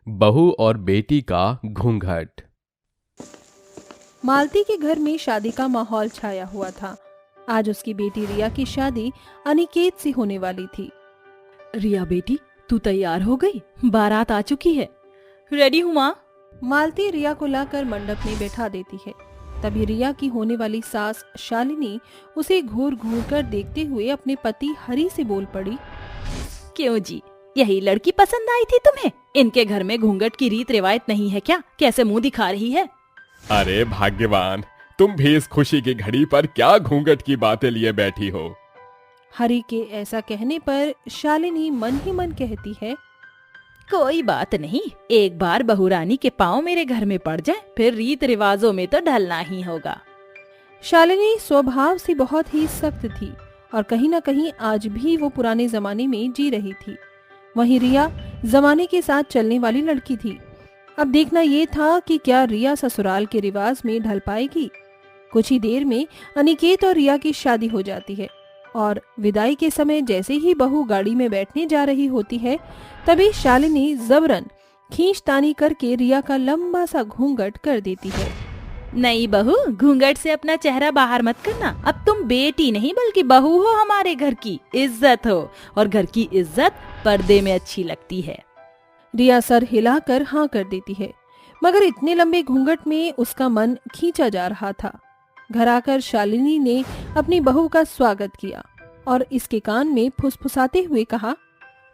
बहू और बेटी का घूंघट। मालती के घर में शादी का माहौल छाया हुआ था। आज उसकी बेटी रिया की शादी अनिकेत से होने वाली थी। रिया बेटी, तू तैयार हो गई? बारात आ चुकी है। रेडी हूँ माँ। मालती रिया को लाकर मंडप में बैठा देती है। तभी रिया की होने वाली सास शालिनी उसे घूर घूर कर देखते हुए अपने पति हरि से बोल पड़ी, क्यों जी, यही लड़की पसंद आई थी तुम्हें? इनके घर में घूंघट की रीत रिवायत नहीं है क्या? कैसे मुंह दिखा रही है? अरे भाग्यवान, तुम भी इस खुशी की घड़ी पर क्या घूंघट की बातें लिए बैठी हो। हरि के ऐसा कहने पर शालिनी मन ही मन कहती है, कोई बात नहीं, एक बार बहुरानी के पाँव मेरे घर में पड़ जाए, फिर रीत रिवाजों में तो ढलना ही होगा। शालिनी स्वभाव से बहुत ही सख्त थी और कहीं न कहीं आज भी वो पुराने जमाने में जी रही थी। वहीं रिया जमाने के साथ चलने वाली लड़की थी। अब देखना ये था कि क्या रिया ससुराल के रिवाज में ढल पाएगी। कुछ ही देर में अनिकेत और रिया की शादी हो जाती है और विदाई के समय जैसे ही बहू गाड़ी में बैठने जा रही होती है, तभी शालिनी जबरन खींचतानी करके रिया का लंबा सा घूंघट कर देती है। नहीं बहू, घूंघट से अपना चेहरा बाहर मत करना। अब तुम बेटी नहीं बल्कि बहू हो, हमारे घर की इज्जत हो, और घर की इज्जत पर्दे में अच्छी लगती है। रिया सर हिलाकर हाँ कर देती है, मगर इतने लंबे घूंघट में उसका मन खींचा जा रहा था। घर आकर शालिनी ने अपनी बहू का स्वागत किया और इसके कान में फुसफुसाते हुए कहा,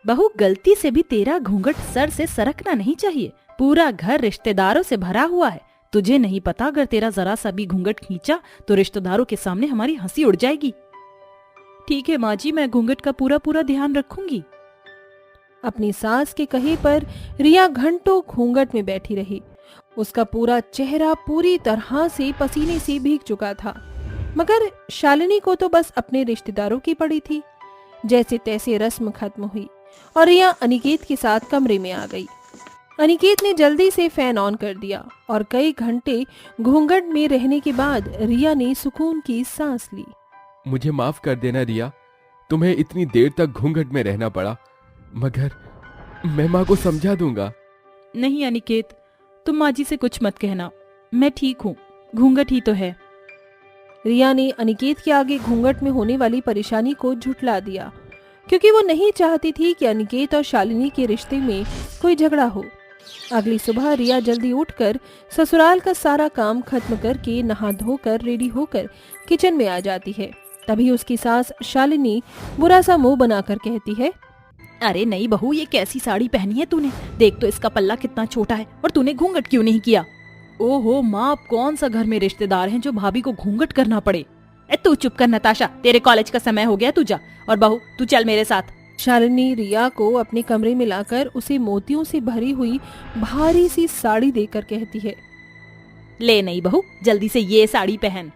बहू, गलती से भी तेरा घूंघट सर से सरकना नहीं चाहिए। पूरा घर रिश्तेदारों से भरा हुआ है। तुझे नहीं पता, अगर तेरा जरा सा भी घूंघट खींचा तो रिश्तेदारों के सामने हमारी हंसी उड़ जाएगी। ठीक है माँ जी, मैं घूंघट का पूरा पूरा ध्यान रखूंगी। अपनी सास के कहे पर रिया घंटों घूंघट में बैठी रही। उसका पूरा चेहरा पूरी तरह से पसीने से भीग चुका था, मगर शालिनी को तो बस अपने रिश्तेदारों की पड़ी थी। जैसे तैसे रस्म खत्म हुई और रिया अनिकेत के साथ कमरे में आ गई। अनिकेत ने जल्दी से फैन ऑन कर दिया और कई घंटे घूंघट में रहने के बाद रिया ने सुकून की सांस ली। मुझे माफ कर देना रिया, तुम्हें इतनी देर तक घूंघट में रहना पड़ा, मगर मैं माँ को समझा दूंगा। नहीं अनिकेत, तुम माँ जी से कुछ मत कहना, मैं ठीक हूँ, घूंघट ही तो है। रिया ने अनिकेत के आगे घूंघट में होने वाली परेशानी को झुठला दिया, क्योंकि वो नहीं चाहती थी कि अनिकेत और शालिनी के रिश्ते में कोई झगड़ा हो। अगली सुबह रिया जल्दी उठकर ससुराल का सारा काम खत्म करके नहा धोकर रेडी होकर किचन में आ जाती है। तभी उसकी सास शालिनी बुरा सा मुंह बनाकर कहती है, अरे नहीं बहू, ये कैसी साड़ी पहनी है तूने? देख तो इसका पल्ला कितना छोटा है, और तूने घूंघट क्यों नहीं किया? ओहो माँ, अब कौन सा घर में रिश्तेदार हैं जो भाभी को घूंघट करना पड़े? तू चुप कर नताशा, तेरे कॉलेज का समय हो गया, तू जा। और बहू, तू चल मेरे साथ। शालिनी रिया को अपने कमरे में लाकर उसे मोतियों से भरी हुई भारी सी साड़ी देकर कहती है, ले नहीं बहू, जल्दी से ये साड़ी पहन।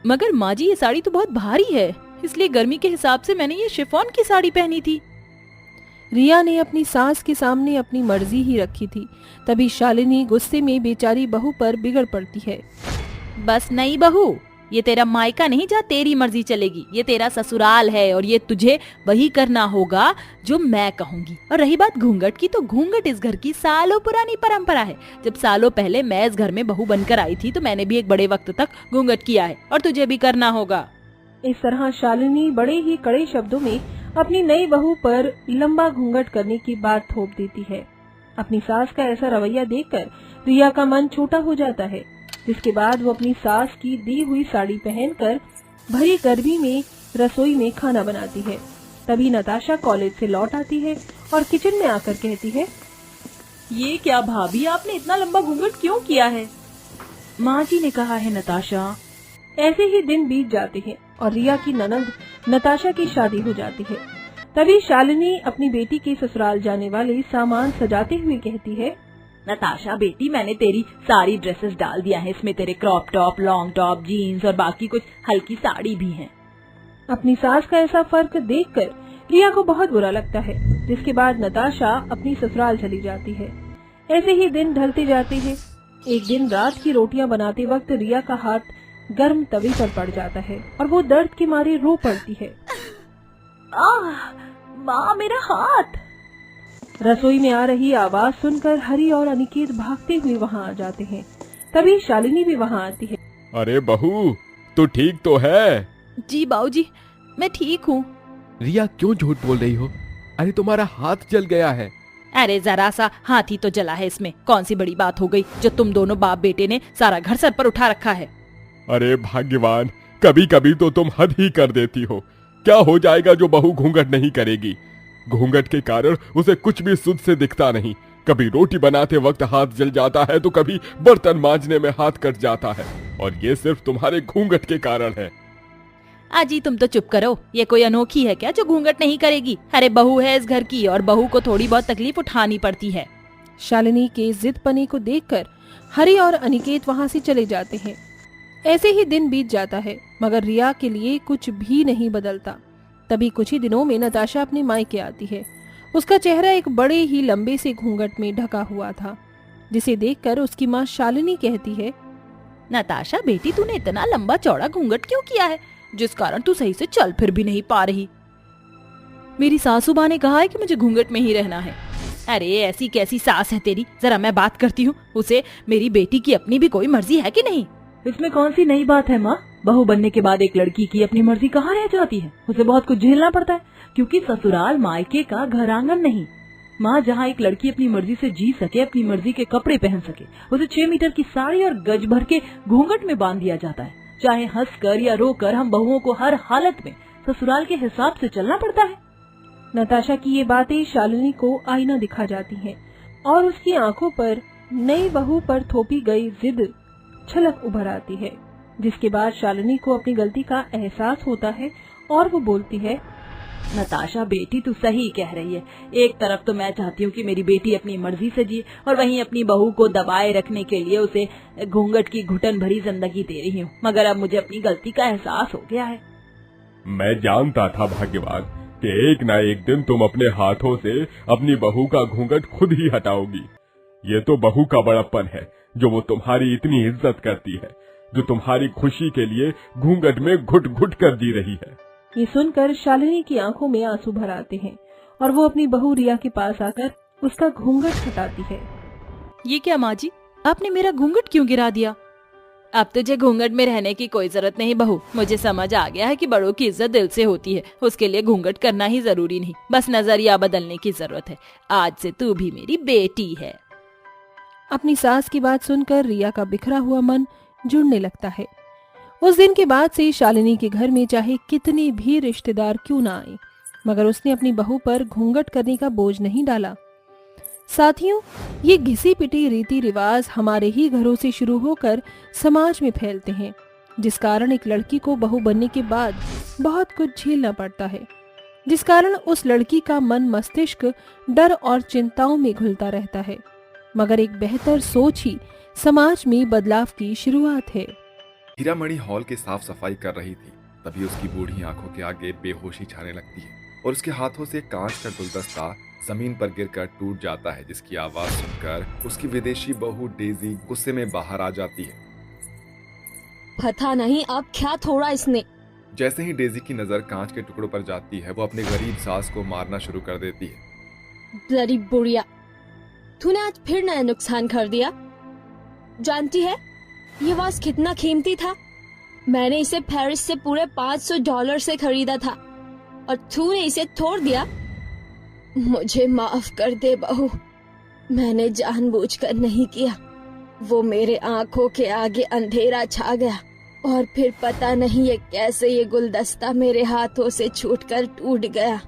मगर माँ जी, ये साड़ी तो बहुत भारी है, इसलिए गर्मी के हिसाब से मैंने ये शिफॉन की साड़ी पहनी थी। रिया ने अपनी सास के सामने अपनी मर्जी ही रखी थी। तभी शालिनी गुस्से में बेचारी बहू पर बिगड़ पड़ती है। बस नहीं बहू, ये तेरा मायका नहीं जहाँ तेरी मर्जी चलेगी, ये तेरा ससुराल है और ये तुझे वही करना होगा जो मैं कहूँगी। और रही बात घूंघट की, तो घूंघट इस घर की सालों पुरानी परंपरा है। जब सालों पहले मैं इस घर में बहू बनकर आई थी तो मैंने भी एक बड़े वक्त तक घूंघट किया है, और तुझे भी करना होगा। इस तरह शालिनी बड़े ही कड़े शब्दों में अपनी नई बहू पर लंबा घूंघट करने की बात थोप देती है। अपनी सास का ऐसा रवैया देखकर रिया का मन छोटा हो जाता है, जिसके बाद वो अपनी सास की दी हुई साड़ी पहनकर भरी गर्मी में रसोई में खाना बनाती है। तभी नताशा कॉलेज से लौट आती है और किचन में आकर कहती है, ये क्या भाभी, आपने इतना लंबा घूंघट क्यों किया है? माँ जी ने कहा है नताशा। ऐसे ही दिन बीत जाते हैं और रिया की ननद नताशा की शादी हो जाती है। तभी शालिनी अपनी बेटी के ससुराल जाने वाले सामान सजाते हुए कहती है, नताशा बेटी, मैंने तेरी सारी ड्रेसेस डाल दिया है, इसमें तेरे crop top, long top, jeans और बाकी कुछ हल्की साड़ी भी है। अपनी सास का ऐसा फर्क देखकर रिया को बहुत बुरा लगता है, जिसके बाद नताशा अपनी ससुराल चली जाती है। ऐसे ही दिन ढलते जाते हैं। एक दिन रात की रोटियां बनाते वक्त रिया का हाथ गर्म तवे पर पड़ जाता है और वो दर्द के मारे रो पड़ती है। माँ, मेरा हाथ। रसोई में आ रही आवाज सुनकर हरि और अनिकेत भागते हुए वहाँ आ जाते हैं। तभी शालिनी भी वहाँ आती है। अरे बहू, तू ठीक तो है? जी बाबूजी, मैं ठीक हूँ। रिया, क्यों झूठ बोल रही हो? अरे तुम्हारा हाथ जल गया है। अरे जरा सा हाथ ही तो जला है, इसमें कौन सी बड़ी बात हो गई जो तुम दोनों बाप बेटे ने सारा घर सर पर उठा रखा है। अरे भाग्यवान, कभी कभी तो तुम हद ही कर देती हो। क्या हो जाएगा जो बहू घूंघट नहीं करेगी? घूंघट के कारण उसे कुछ भी सुध से दिखता नहीं। कभी रोटी बनाते वक्त हाथ जल जाता है तो कभी बर्तन मांजने में हाथ कट जाता है, और ये सिर्फ तुम्हारे घूंघट के कारण है। आजी तुम तो चुप करो, ये कोई अनोखी है क्या जो घूंघट नहीं करेगी? अरे बहू है इस घर की, और बहू को थोड़ी बहुत तकलीफ उठानी पड़ती है। शालिनी के जिद पने को देखकर हरि और अनिकेत वहाँ से चले जाते हैं। ऐसे ही दिन बीत जाता है, मगर रिया के लिए कुछ भी नहीं बदलता। तभी कुछ ही दिनों में नताशा अपने मायके आती है। उसका चेहरा एक बड़े ही लंबे से घूंघट में ढका हुआ था, जिसे देखकर उसकी माँ शालिनी कहती है, नताशा बेटी, तूने इतना लंबा चौड़ा घूंघट क्यों किया है, जिस कारण तू सही से चल फिर भी नहीं पा रही? मेरी सासू माँ ने कहा है कि मुझे घूंघट में ही रहना है। अरे ऐसी कैसी सास है तेरी, जरा मैं बात करती हूँ। उसे मेरी बेटी की अपनी भी कोई मर्जी है कि नहीं? इसमें कौन सी नई बात है माँ? बहू बनने के बाद एक लड़की की अपनी मर्जी कहाँ रह जाती है? उसे बहुत कुछ झेलना पड़ता है, क्योंकि ससुराल मायके का घर आंगन नहीं। माँ, जहाँ एक लड़की अपनी मर्जी से जी सके, अपनी मर्जी के कपड़े पहन सके, उसे 6 मीटर की साड़ी और गज भर के घूंघट में बांध दिया जाता है। चाहे हंसकर या रोकर, हम बहुओं को हर हालत में ससुराल के हिसाब से चलना पड़ता है। नताशा की ये बातें शालिनी को आईना दिखा जाती हैं, और उसकी आंखों पर नई बहू पर थोपी गई जिद छलक उभर आती है, जिसके बाद शालिनी को अपनी गलती का एहसास होता है और वो बोलती है, नताशा बेटी, तू सही कह रही है। एक तरफ तो मैं चाहती हूँ कि मेरी बेटी अपनी मर्जी से जिए, और वहीं अपनी बहू को दबाए रखने के लिए उसे घूंघट की घुटन भरी जिंदगी दे रही हूँ। मगर अब मुझे अपनी गलती का एहसास हो गया है। मैं जानता था भाग्यवान कि एक न एक दिन तुम अपने हाथों से अपनी बहू का घूंघट खुद ही हटाओगी। ये तो बहू का बड़प्पन है जो वो तुम्हारी इतनी इज्जत करती है, जो तुम्हारी खुशी के लिए घूंघट में घुट घुट कर जी रही है। ये सुनकर शालिनी की आंखों में आंसू भर आते हैं, और वो अपनी बहू रिया के पास आकर उसका घूंघट हटाती है। ये क्या माँ जी, आपने मेरा घूंघट क्यों गिरा दिया? अब तुझे घूंघट में रहने की कोई जरूरत नहीं बहू। मुझे समझ आ गया है कि बड़ों की इज्जत दिल से होती है, उसके लिए घूंघट करना ही जरूरी नहीं, बस नजरिया बदलने की जरूरत है। आज से तू भी मेरी बेटी है। अपनी सास की बात सुनकर रिया का बिखरा हुआ मन जुड़ने लगता है। उस दिन के बाद से शालिनी के घर में चाहे कितने भी रिश्तेदार क्यों ना आए, मगर उसने अपनी बहू पर घूंघट करने का बोझ नहीं डाला। साथियों, ये घिसी पिटी रीति रिवाज हमारे ही घरों से शुरू होकर समाज में फैलते हैं, जिस कारण एक लड़की को बहू बनने के बाद बहुत कुछ झेलना पड़ता है, जिस कारण उस लड़की का मन मस्तिष्क डर और चिंताओं में घुलता रहता है। मगर एक बेहतर सोच ही समाज में बदलाव की शुरुआत है। हीरामणि हॉल की साफ सफाई कर रही थी, तभी उसकी बूढ़ी आंखों के आगे बेहोशी छाने लगती है और उसके हाथों से कांच का गुलदस्ता जमीन पर गिरकर टूट जाता है, जिसकी आवाज सुनकर उसकी विदेशी बहू डेजी गुस्से में बाहर आ जाती है। पता नहीं अब क्या थोड़ा इसने। जैसे ही डेजी की नजर कांच के टुकड़ों पर जाती है, वो अपने गरीब सास को मारना शुरू कर देती है। ब्लडी बुढ़िया, तूने आज फिर नया नुकसान कर दिया। जानती है ये वास कितना कीमती था? मैंने इसे पेरिस से पूरे $500 से खरीदा था, और तूने इसे तोड़ दिया। मुझे माफ कर दे बहू, मैंने जानबूझकर नहीं किया। वो मेरे आंखों के आगे अंधेरा छा गया, और फिर पता नहीं ये कैसे ये गुलदस्ता मेरे हाथों से छूटकर टूट गया।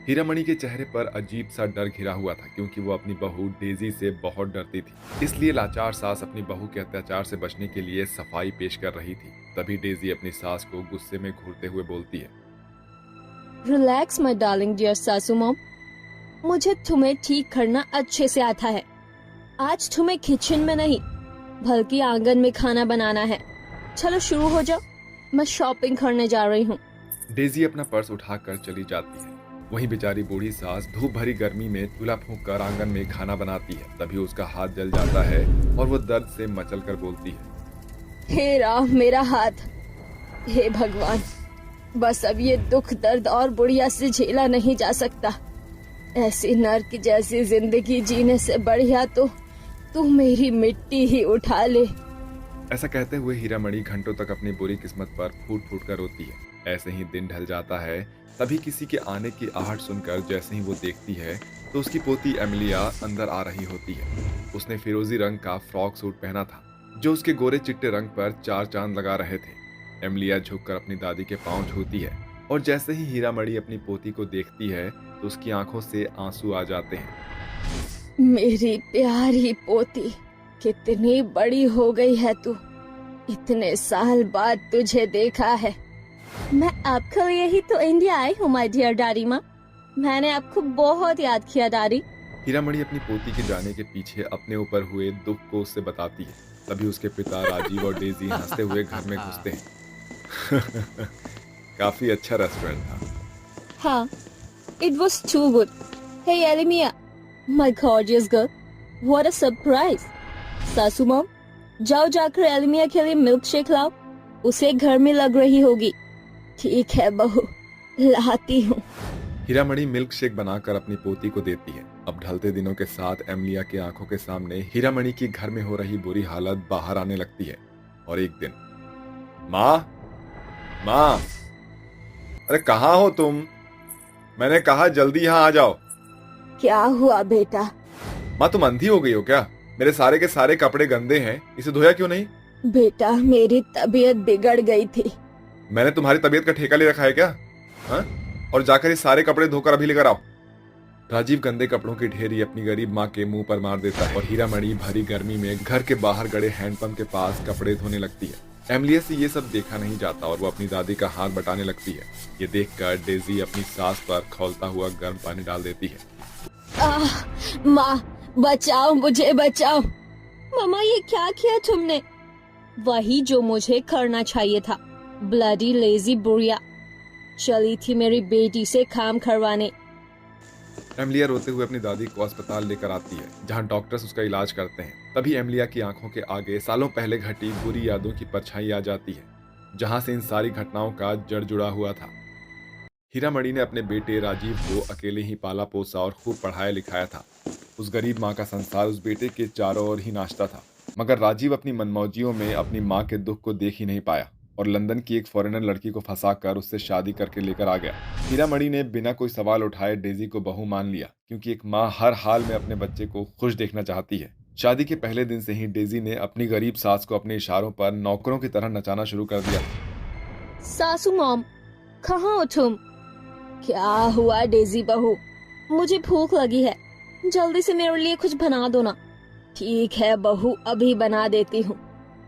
हीरामणि के चेहरे पर अजीब सा डर घिरा हुआ था, क्योंकि वो अपनी बहू डेजी से बहुत डरती थी। इसलिए लाचार सास अपनी बहू के अत्याचार से बचने के लिए सफाई पेश कर रही थी। तभी डेजी अपनी सास को गुस्से में घूरते हुए बोलती है, रिलैक्स माय डार्लिंग डियर सासू मॉम, मुझे तुम्हें ठीक करना अच्छे से आता है। आज तुम्हें किचन में नहीं बल्कि आंगन में खाना बनाना है। चलो शुरू हो जाओ, मैं शॉपिंग करने जा रही हूँ। डेजी अपना पर्स उठाकर चली जाती है। वहीं बेचारी बूढ़ी सास धूप भरी गर्मी में चूल्हा फूंक कर आंगन में खाना बनाती है। तभी उसका हाथ जल जाता है और वो दर्द से मचल कर बोलती है, हे राम, मेरा हाथ, हे भगवान, बस अब ये दुख दर्द और बुढ़िया से झेला नहीं जा सकता। ऐसी नर्क जैसी जिंदगी जीने से बढ़िया तो तू मेरी मिट्टी ही उठा ले। ऐसा कहते हुए हीरामणि घंटों तक अपनी बुरी किस्मत पर फूट फूट कर रोती है। ऐसे ही दिन ढल जाता है। तभी किसी के आने की आहट सुनकर जैसे ही वो देखती है तो उसकी पोती एमिलिया अंदर आ रही होती है। उसने फिरोजी रंग का फ्रॉक सूट पहना था जो उसके गोरे चिट्टे रंग पर 4 चांद लगा रहे थे। एमिलिया झुककर अपनी दादी के पांव छूती है और जैसे ही हीरामणि अपनी पोती को देखती है तो उसकी आंखों से आंसू आ जाते हैं। मेरी प्यारी पोती, कितनी बड़ी हो गई है तू। इतने साल बाद तुझे देखा है। मैं आपके लिए ही तो इंडिया आई हूँ माय डियर डैडी माँ। मैंने आपको बहुत याद किया डैडी। हीरामणि अपनी पोती के जाने के पीछे अपने ऊपर हुए दुख को उससे बताती है। तभी उसके पिता राजीव और डेजी हंसते हुए घर में घुसते हैं। काफी अच्छा रेस्टोरेंट था। हाँ, it was too good. Hey Elimia, my gorgeous girl, what a surprise. सासू मॉम, जाओ जाकर एलिमिया के लिए मिल्क शेक लाओ। उसे घर में लग रही होगी। ठीक है बहू, लाती हूँ। हीरामणि मिल्क शेक बनाकर अपनी पोती को देती है। अब ढलते दिनों के साथ एमिलिया की आंखों के सामने हीरामणि की घर में हो रही बुरी हालत बाहर आने लगती है। और एक दिन, माँ, अरे कहाँ हो तुम? मैंने कहा जल्दी यहाँ आ जाओ। क्या हुआ बेटा? माँ तुम अंधी हो गई हो क्या? मेरे सारे के सारे कपड़े गंदे हैं, इसे धोया क्यों नहीं? बेटा, मेरी तबीयत बिगड़ गई थी। मैंने तुम्हारी तबीयत का ठेका ले रखा है क्या? हा? और जाकर ये सारे कपड़े धोकर अभी लेकर आओ। राजीव गंदे कपड़ों की ढेरी अपनी गरीब माँ के मुंह पर मार देता है और हीरामणि भरी गर्मी में घर के बाहर गड़े हैंडपंप के पास कपड़े धोने लगती है। एमिलिया से ये सब देखा नहीं जाता और वो अपनी दादी का हाथ बटाने लगती है। ये देखकर डेजी अपनी सांस पर खौलता हुआ गर्म पानी डाल देती है। माँ बचाओ, मुझे बचाओ। मम्मा ये क्या किया तुमने? वही जो मुझे करना चाहिए था। ब्लडी लेजी बुढ़िया। चली थी मेरी बेटी से काम करवाने। एमिलिया रोते हुए अपनी दादी को अस्पताल लेकर आती है जहां डॉक्टर्स उसका इलाज करते हैं। तभी एमिलिया की आंखों के आगे सालों पहले घटी बुरी यादों की परछाई आ जाती है जहां से इन सारी घटनाओं का जड़ जुड़ा हुआ था। हीरामणि ने अपने बेटे राजीव को अकेले ही पाला पोसा और खूब पढ़ाया लिखाया था। उस गरीब माँ का संसार उस बेटे के चारों ओर ही नाचता था, मगर राजीव अपनी मनमौजियों में अपनी माँ के दुख को देख ही नहीं पाया और लंदन की एक फॉरेनर लड़की को फंसाकर उससे शादी करके लेकर आ गया। हीरामणि ने बिना कोई सवाल उठाए डेजी को बहू मान लिया क्योंकि एक माँ हर हाल में अपने बच्चे को खुश देखना चाहती है। शादी के पहले दिन से ही डेजी ने अपनी गरीब सास को अपने इशारों पर नौकरों की तरह नचाना शुरू कर दिया। सासू मॉम, कहाँ हो तुम? क्या हुआ डेजी बहू? मुझे भूख लगी है, जल्दी से मेरे लिए कुछ बना दो ना। ठीक है बहू, अभी बना देती हूँ।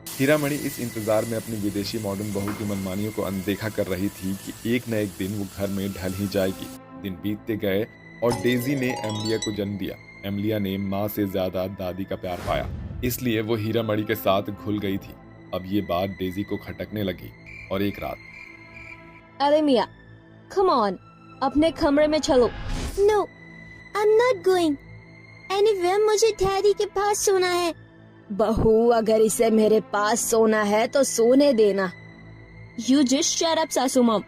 हीरामणि इस इंतजार में अपनी विदेशी मॉडर्न बहू की मनमानियों को अनदेखा कर रही थी कि एक न एक दिन वो घर में ढल ही जाएगी। दिन बीतते गए और डेजी ने एमिलिया को जन्म दिया। एमिलिया ने माँ से ज्यादा दादी का प्यार पाया, इसलिए वो हीरामणि के साथ घुल गई थी। अब ये बात डेजी को खटकने लगी और एक रात, अरे मिया, कम ऑन, अपने कमरे में चलो। No, I am not going anywhere. मुझे डैडी के पास सोना है। बहू, अगर इसे मेरे पास सोना है तो सोने देना। यू जस्ट शट अप सासू मॉम।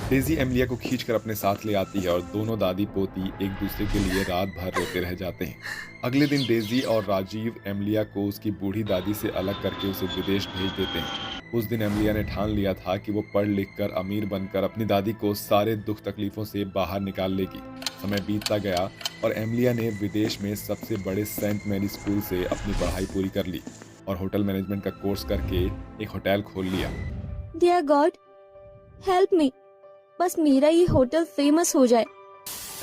डेजी एमिलिया को खींचकर अपने साथ ले आती है और दोनों दादी पोती एक दूसरे के लिए रात भर रोते रह जाते हैं। अगले दिन डेजी और राजीव एमिलिया को उसकी बूढ़ी दादी से अलग करके उसे विदेश भेज देते हैं। उस दिन एमिलिया ने ठान लिया था कि वो पढ़ लिख कर अमीर बनकर अपनी दादी को सारे दुख तकलीफों से बाहर निकाल लेगी। समय बीतता गया और एमिलिया ने विदेश में सबसे बड़े सेंट मैरी स्कूल से अपनी पढ़ाई पूरी कर ली और होटल मैनेजमेंट का कोर्स करके एक होटल खोल लिया। डियर गॉड, हेल्प मी, बस मेरा ये होटल फेमस हो जाए।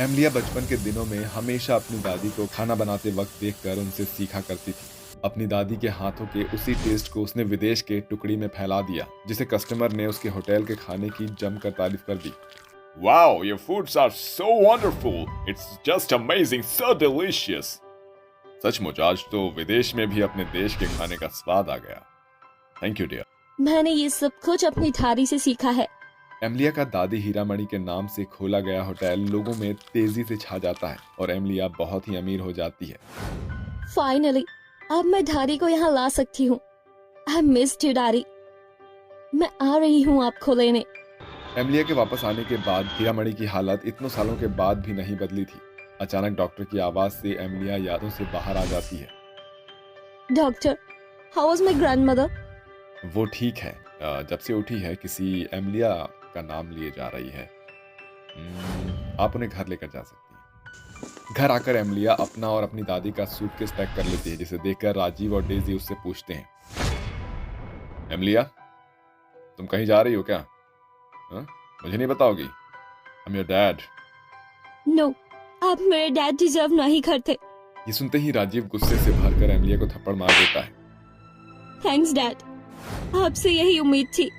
एमिलिया बचपन के दिनों में हमेशा अपनी दादी को खाना बनाते वक्त देखकर उनसे सीखा करती थी। अपनी दादी के हाथों के उसी टेस्ट को उसने विदेश के टुकड़ी में फैला दिया, जिसे कस्टमर ने उसके होटल के खाने की जमकर तारीफ कर दी। Wow, your foods are so wonderful. It's just amazing, so delicious. सचमुच आज तो विदेश में भी अपने देश के खाने का स्वाद आ गया। Thank you dear. मैंने ये सब कुछ अपनी दादी से सीखा है। एमिलिया का दादी हीरामणि के नाम से खोला गया होटल लोगों में तेजी से छा जाता है और एमिलिया बहुत ही अमीर हो जाती है। फाइनली अब मैं दादी को यहाँ ला सकती हूँ। आई मिस्ड यू दादी। मैं आ रही हूँ आपको लेने। एमिलिया के वापस आने के बाद हीरामणि की हालत इतनों सालों के बाद भी नहीं बदली थी। अचानक डॉक्टर की आवाज से एमिलिया यादों से बाहर आ जाती है। Doctor, how was my grandmother? वो ठीक है, जब से उठी है किसी एमिलिया का नाम लिए जा रही है। आप उन्हें घर लेकर जा सकती हैं। घर आकर एमिलिया अपना और अपनी दादी का सूटकेस पैक कर लेती है, जिसे देखकर राजीव और डेजी उससे पूछते हैं, एमिलिया तुम कहीं जा रही हो क्या? मुझे नहीं बताओगी? I am your dad. No, आप मेरे डैड डिजर्व नहीं करते। ये सुनते ही राजीव गुस्से से भरकर एमिलिया को थप्पड़ मार देता है। थैंक्स डैड, आपसे यही उम्मीद थी।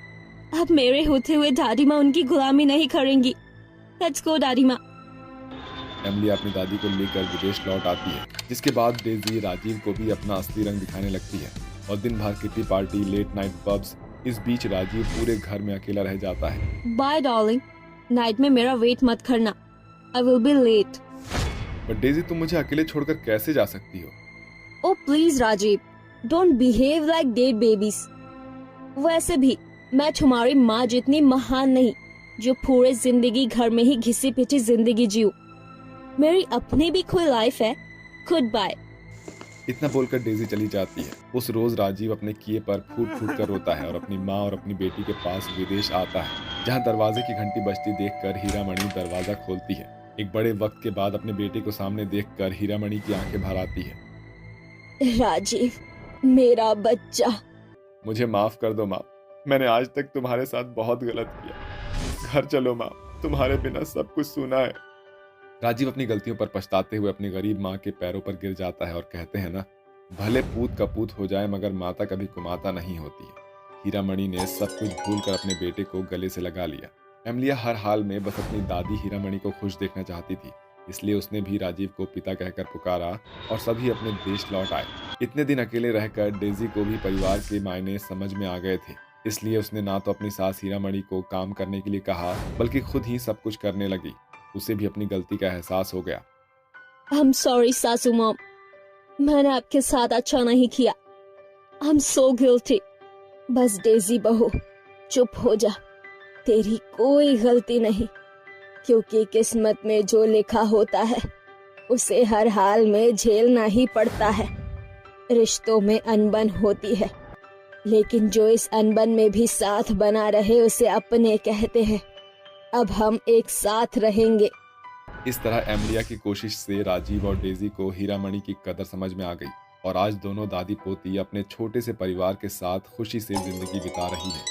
अब मेरे होते हुए दादी माँ उनकी गुलामी नहीं करेंगी। लेट्स गो दादी माँ। एमिलिया अपनी दादी को लेकर विदेश लौट आती है, जिसके बाद डेजी राजीव को भी अपना असली रंग दिखाने लगती है और दिन भर kitty party, late night pubs. इस बीच राजीव पूरे घर में अकेला रह जाता है। बाय डार्लिंग, नाइट में मेरा वेट मत करना, I will be late. But Daisy तुम मुझे अकेले छोड़कर कैसे जा सकती हो? Oh please Rajiv, don't behave like dead babies. वैसे भी मैं तुम्हारी माँ जितनी महान नहीं जो पूरे जिंदगी घर में ही घिसी पिटी जिंदगी जीऊं। मेरी अपनी भी कोई लाइफ है। Goodbye. इतना बोलकर डेजी चली जाती है। उस रोज राजीव अपने किए पर फूट फूट कर रोता है और अपनी माँ और अपनी बेटी के पास विदेश आता है, जहाँ दरवाजे की घंटी बजती देखकर हीरामणि दरवाजा खोलती है। एक बड़े वक्त के बाद अपने बेटे को सामने देखकर हीरामणि की आंखें भर आती है। राजीव, मेरा बच्चा। मुझे माफ कर दो माँ, मैंने आज तक तुम्हारे साथ बहुत गलत किया। घर चलो माँ, तुम्हारे बिना सब कुछ सूना है। राजीव अपनी गलतियों पर पछताते हुए अपनी गरीब माँ के पैरों पर गिर जाता है और कहते हैं ना, भले पूत कपूत हो जाए मगर माता कभी कुमाता नहीं होती है। हीरामणि ने सब कुछ भूलकर अपने बेटे को गले से लगा लिया। एमिलिया हर हाल में बस अपनी दादी हीरामणि को खुश देखना चाहती थी, इसलिए उसने भी राजीव को पिता कहकर पुकारा और सभी अपने देश लौट आए। इतने दिन अकेले रहकर डेजी को भी परिवार के मायने समझ में आ गए थे, इसलिए उसने ना तो अपनी सास हीरामणि को काम करने के लिए कहा बल्कि खुद ही सब कुछ करने लगी। उसे भी अपनी गलती का एहसास हो गया। आई एम सॉरी सासू मॉम, मैंने आपके साथ अच्छा नहीं किया। I am so guilty. बस डेजी बहू, चुप हो जा, तेरी कोई गलती नहीं, क्योंकि किस्मत में जो लिखा होता है उसे हर हाल में झेलना ही पड़ता है। रिश्तों में अनबन होती है, लेकिन जो इस अनबन में भी साथ बना रहे उसे अपने कहते हैं। अब हम एक साथ रहेंगे। इस तरह एमिलिया की कोशिश से राजीव और डेजी को हीरामणि की कदर समझ में आ गई और आज दोनों दादी पोती अपने छोटे से परिवार के साथ खुशी से जिंदगी बिता रही है।